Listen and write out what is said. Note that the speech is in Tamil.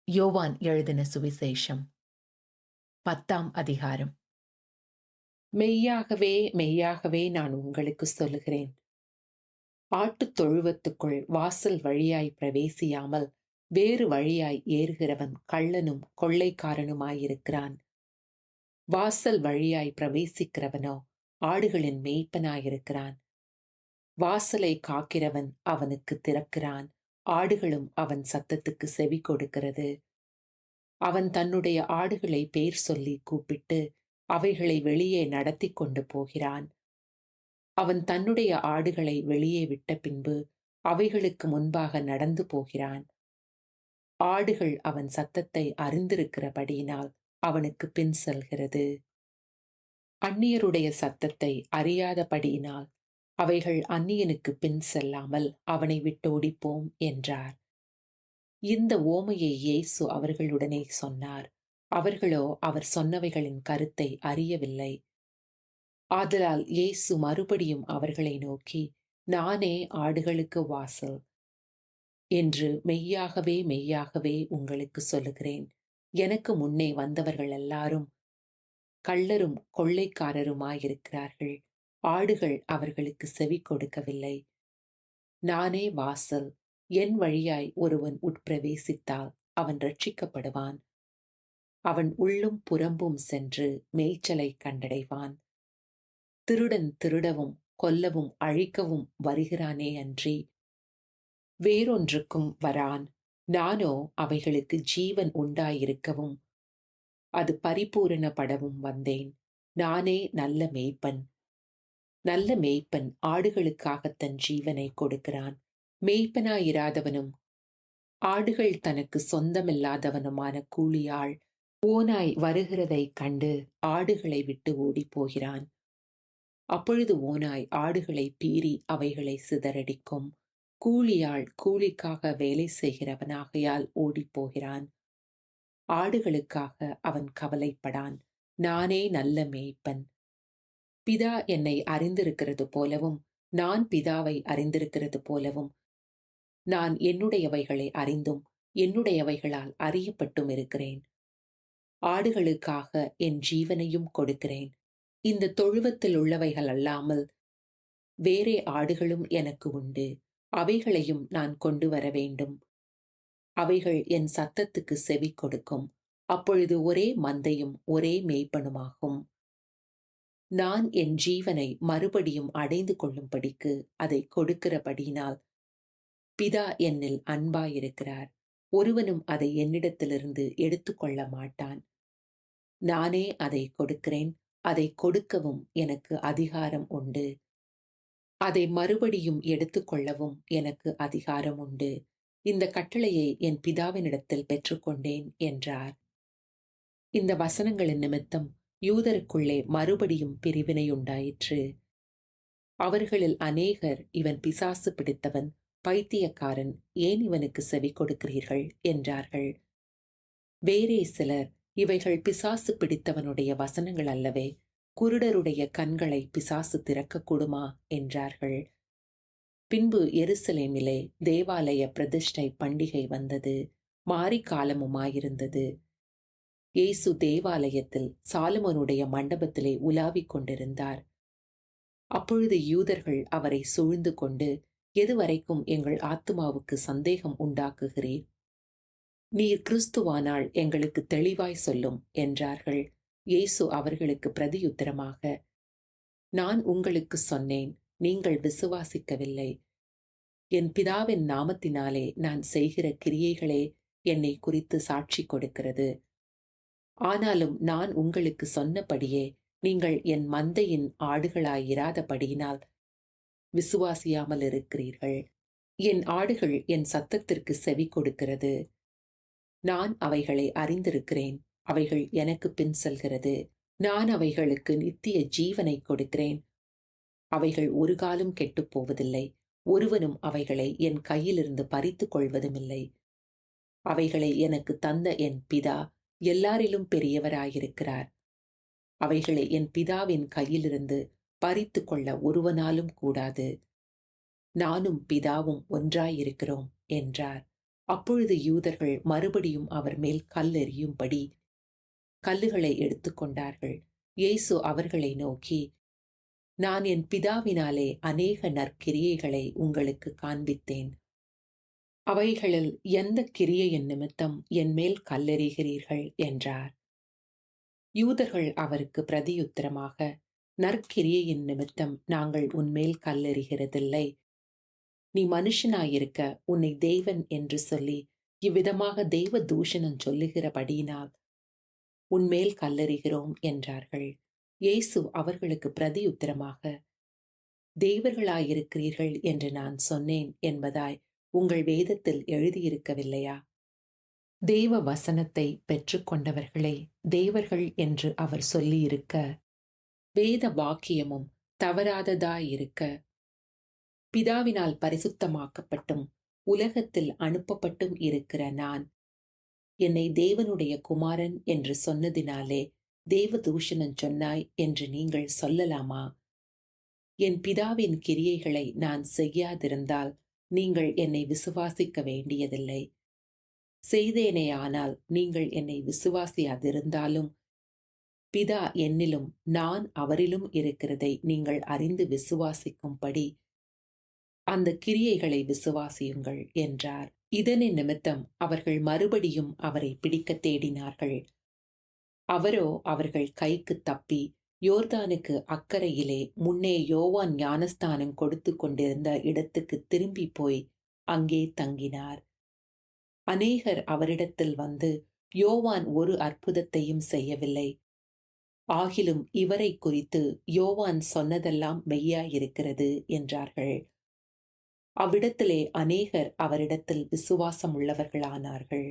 யோவான் எழுதின சுவிசேஷம் 10ஆம் அதிகாரம். மெய்யாகவே மெய்யாகவே நான் உங்களுக்கு சொல்லுகிறேன், ஆட்டுத் தொழுவத்துக்குள் வாசல் வழியாய் பிரவேசியாமல் வேறு வழியாய் ஏறுகிறவன் கள்ளனும் கொள்ளைக்காரனுமாயிருக்கிறான். வாசல் வழியாய் பிரவேசிக்கிறவனோ ஆடுகளின் மேய்ப்பனாயிருக்கிறான். வாசலை காக்கிறவன் அவனுக்கு திறக்கிறான், ஆடுகளும் அவன் சத்தத்துக்கு செவி கொடுக்கிறது. அவன் தன்னுடைய ஆடுகளை பேர் சொல்லி கூப்பிட்டு அவைகளை வெளியே நடத்தி கொண்டு போகிறான். அவன் தன்னுடைய ஆடுகளை வெளியே விட்ட பின்பு அவைகளுக்கு முன்பாக நடந்து போகிறான். ஆடுகள் அவன் சத்தத்தை அறிந்திருக்கிறபடியினால் அவனுக்கு பின் செல்கிறது. அந்நியருடைய சத்தத்தை அறியாதபடியினால் அவைகள் அந்நியனுக்கு பின் செல்லாமல் அவனை விட்டோடிப்போம் என்றார். இந்த ஓமையை இயேசு அவர்களுடனே சொன்னார். அவர்களோ அவர் சொன்னவைகளின் கருத்தை அறியவில்லை. ஆதலால் இயேசு மறுபடியும் அவர்களை நோக்கி, நானே ஆடுகளுக்கு வாசல் என்று மெய்யாகவே மெய்யாகவே உங்களுக்கு சொல்லுகிறேன். எனக்கு முன்னே வந்தவர்கள் எல்லாரும் கள்ளரும் கொள்ளைக்காரருமாயிருக்கிறார்கள். ஆடுகள் அவர்களுக்கு செவி கொடுக்கவில்லை. நானே வாசல். என் வழியாய் ஒருவன் உட்பிரவேசித்தால் அவன் ரட்சிக்கப்படுவான். அவன் உள்ளும் புறம்பும் சென்று மேய்ச்சலை கண்டடைவான். திருடன் திருடவும் கொல்லவும் அழிக்கவும் வருகிறானே அன்றி வேறொன்றுக்கும் வரான். நானோ அவைகளுக்கு ஜீவன் உண்டாயிருக்கவும் அது பரிபூரணப்படவும் வந்தேன். நானே நல்ல மேய்ப்பன். நல்ல மேய்ப்பன் ஆடுகளுக்காகத் தன் ஜீவனை கொடுக்கிறான். மேய்ப்பனாயிராதவனும் ஆடுகள் தனக்கு சொந்தமில்லாதவனுமான கூலியாள் ஓநாய் வருகிறதைக் கண்டு ஆடுகளை விட்டு ஓடிப் போகிறான். அப்பொழுது ஓநாய் ஆடுகளை பீறி அவைகளை சிதறடிக்கும். கூலியாள் கூலிக்காக வேலை செய்கிறவனாகையால் ஓடிப்போகிறான். ஆடுகளுக்காக அவன் கவலைப்படான். நானே நல்ல மேய்ப்பன். பிதா என்னை அறிந்திருக்கிறது போலவும் நான் பிதாவை அறிந்திருக்கிறது போலவும் நான் என்னுடையவைகளை அறிந்தும் என்னுடையவைகளால் அறியப்பட்டும் இருக்கிறேன். ஆடுகளுக்காக என் ஜீவனையும் கொடுக்கிறேன். இந்த தொழுவத்தில் உள்ளவைகள் அல்லாமல் வேறே ஆடுகளும் எனக்கு உண்டு. அவைகளையும் நான் கொண்டு வர வேண்டும். அவைகள் என் சத்தத்துக்கு செவி கொடுக்கும். அப்பொழுது ஒரே மந்தையும் ஒரே மேய்ப்பனுமாகும். நான் என் ஜீவனை மறுபடியும் அடைந்து கொள்ளும்படிக்கு அதை கொடுக்கிறபடியினால் பிதா என்னில் அன்பாயிருக்கிறார். ஒருவனும் அதை என்னிடத்திலிருந்து எடுத்துக்கொள்ள மாட்டான். நானே அதை கொடுக்கிறேன். அதை கொடுக்கவும் எனக்கு அதிகாரம் உண்டு. அதை மறுபடியும் எடுத்துக்கொள்ளவும் எனக்கு அதிகாரம் உண்டு. இந்த கட்டளையை என் பிதாவினிடத்தில் பெற்றுக்கொண்டேன் என்றார். இந்த வசனங்களின் நிமித்தம் யூதருக்குள்ளே மறுபடியும் பிரிவினையுண்டாயிற்று. அவர்களில் அநேகர், இவன் பிசாசு பிடித்தவன், பைத்தியக்காரன், ஏன் இவனுக்கு செவி கொடுக்கிறீர்கள் என்றார்கள். வேறே சிலர், இவைகள் பிசாசு பிடித்தவனுடைய வசனங்கள் அல்லவே, குருடருடைய கண்களை பிசாசு திறக்கக்கூடுமா என்றார்கள். பின்பு எருசலேமிலே தேவாலய பிரதிஷ்டை பண்டிகை வந்தது. மாரிக்காலமுமாயிருந்தது. இயேசு தேவாலயத்தில் சாலமோனுடைய மண்டபத்திலே உலாவிக் கொண்டிருந்தார். அப்பொழுது யூதர்கள் அவரை சூழ்ந்து கொண்டு, எதுவரைக்கும் எங்கள் ஆத்துமாவுக்கு சந்தேகம் உண்டாக்குகிறீர்? நீர் கிறிஸ்துவானால் எங்களுக்கு தெளிவாய் சொல்லும் என்றார்கள். இயேசு அவர்களுக்கு பிரதியுத்தரமாக, நான் உங்களுக்கு சொன்னேன், நீங்கள் விசுவாசிக்கவில்லை. என் பிதாவின் நாமத்தினாலே நான் செய்கிற கிரியைகளே என்னை குறித்து சாட்சி கொடுக்கிறது. ஆனாலும் நான் உங்களுக்கு சொன்னபடியே நீங்கள் என் மந்தையின் ஆடுகளாயிராதபடியினால் விசுவாசியாமல் இருக்கிறீர்கள். என் ஆடுகள் என் சத்தத்திற்கு செவி கொடுக்கிறது. நான் அவைகளை அறிந்திருக்கிறேன். அவைகள் எனக்கு பின் செல்கிறது. நான் அவைகளுக்கு நித்திய ஜீவனை கொடுக்கிறேன். அவைகள் ஒரு காலம் கெட்டுப் போவதில்லை. ஒருவனும் அவைகளை என் கையிலிருந்து பறித்துக் கொள்வதுமில்லை. அவைகளை எனக்கு தந்த என் பிதா எல்லாரிலும் பெரியவராயிருக்கிறார். அவைகளை என் பிதாவின் கையிலிருந்து பறித்து கொள்ள ஒருவனாலும் கூடாது. நானும் பிதாவும் ஒன்றாயிருக்கிறோம் என்றார். அப்பொழுது யூதர்கள் மறுபடியும் அவர் மேல் கல்லெறியும்படி கல்லுகளை எடுத்துக்கொண்டார்கள். இயேசு அவர்களை நோக்கி, நான் என் பிதாவினாலே அநேக நற்கிரியைகளை உங்களுக்கு காண்பித்தேன். அவைகளில் எந்த கிரியையின் நிமித்தம் என் மேல் கல்லெறிகிறீர்கள் என்றார். யூதர்கள் அவருக்கு பிரதியுத்தரமாக, நற்கிரியையின் நிமித்தம் நாங்கள் உன்மேல் கல்லெறிகிறதில்லை. நீ மனுஷனாயிருக்க உன்னை தேவன் என்று சொல்லி இவ்விதமாக தெய்வ தூஷணம் சொல்லுகிறபடியினால் உன்மேல் கல்லெறிகிறோம் என்றார்கள். இயேசு அவர்களுக்கு பிரதியுத்தரமாக, தேவர்களாயிருக்கிறீர்கள் என்று நான் சொன்னேன் என்பதாய் உங்கள் வேதத்தில் எழுதியிருக்கவில்லையா? தேவ வசனத்தை பெற்றுக்கொண்டவர்களே தேவர்கள் என்று அவர் சொல்லியிருக்க, வேத வாக்கியமும் தவறாததாயிருக்க, பிதாவினால் பரிசுத்தமாக்கப்பட்டும் உலகத்தில் அனுப்பப்பட்டும் இருக்கிற நான் என்னை தேவனுடைய குமாரன் என்று சொன்னதினாலே தேவ தூஷணம் சொன்னாய் என்று நீங்கள் சொல்லலாமா? என் பிதாவின் கிரியைகளை நான் செய்யாதிருந்தால் நீங்கள் என்னை விசுவாசிக்க வேண்டியதில்லை. செய்தேனேயானால் நீங்கள் என்னை விசுவாசியாதிருந்தாலும் பிதா என்னிலும் நான் அவரிலும் இருக்கிறதை நீங்கள் அறிந்து விசுவாசிக்கும்படி அந்த கிரியைகளை விசுவாசியுங்கள் என்றார். இதனின் நிமித்தம் அவர்கள் மறுபடியும் அவரை பிடிக்கத் தேடினார்கள். அவரோ அவர்கள் கைக்கு தப்பி யோர்தானுக்கு அக்கரையிலே முன்னே யோவான் ஞானஸ்தானம் கொடுத்து கொண்டிருந்த இடத்துக்கு திரும்பி போய் அங்கே தங்கினார். அநேகர் அவரிடத்தில் வந்து, யோவான் ஒரு அற்புதத்தையும் செய்யவில்லை, ஆகிலும் இவரை குறித்து யோவான் சொன்னதெல்லாம் மெய்யாயிருக்கிறது என்றார்கள். அவ்விடத்திலே அநேகர் அவரிடத்தில் விசுவாசம் உள்ளவர்களானார்கள்.